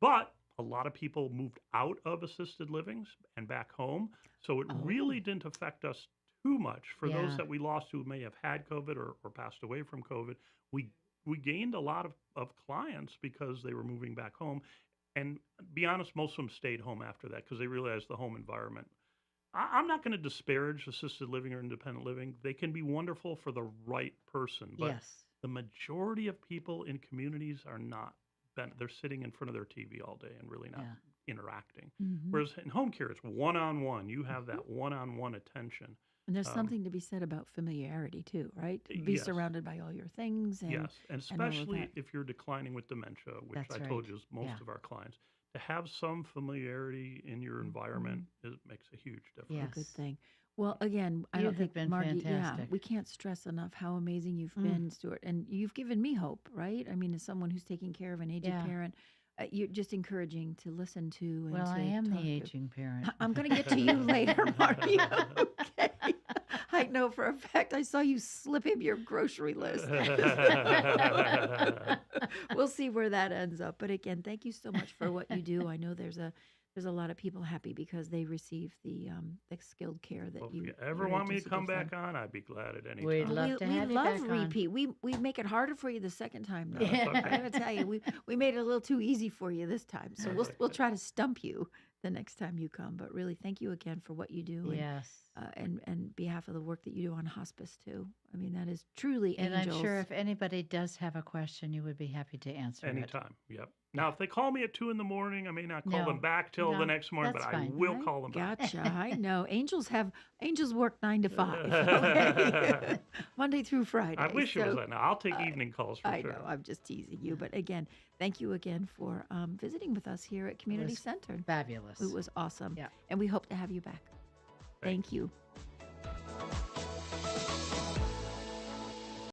But a lot of people moved out of assisted livings and back home, so it really didn't affect us too much. For those Yeah. that we lost who may have had COVID or passed away from COVID, we gained a lot of clients because they were moving back home. And be honest, most of them stayed home after that because they realized the home environment. I'm not going to disparage assisted living or independent living. They can be wonderful for the right person, but Yes. the majority of people in communities are not. They're sitting in front of their TV all day and really not Yeah. interacting. Mhm. Whereas in home care, it's one-on-one. You have that one-on-one attention. And there's Um, something to be said about familiarity too, right? Be Yes. surrounded by all your things and Yes, and all of especially that. if you're declining with dementia, which That's I told right. you is most Yeah. of our clients, to have some familiarity in your environment makes a huge difference. A Yes. good thing. Well, again, I You don't have think been Margie. fantastic. Yeah, we can't stress enough how amazing you've Mm. been, Stuart, and you've given me hope. Right? I mean, as someone who's taking care of an aged Yeah. parent, you're just encouraging to listen to. And Well, I to am talk the to. aging parent. I'm going to get to you later, Margie. Okay. I know for a fact I saw you slip him your grocery list. We'll see where that ends up. But again, thank you so much for what you do. I know there's a lot of people happy because they receive the skilled care that Well, you. if you ever your want me to agency come gives them. back on, I'd be glad at any We'd time. love to we have you love back on. repeat. We make it harder for you the second time, though. No, it's okay. I gotta tell you, we made it a little too easy for you this time. So we'll try to stump you the next time you come. But really, thank you again for what you do. Yes. And behalf of the work that you do on hospice too. I mean, that is truly And angels. I'm sure if anybody does have a question, you would be happy to answer it. Anytime. Yep. Now, if they call me at 2 in the morning, I may not call No, them back till no, the next morning, but that's I fine. will call them back. Gotcha. I know. Angels work 9 to 5. Okay? Monday through Friday. I wish it was So, that. Now, I'll take evening calls for I sure. know. I'm just teasing you. But again, thank you again for visiting with us here at Community was Center. Fabulous. It was awesome. Yeah. And we hope to have you back. Thank you.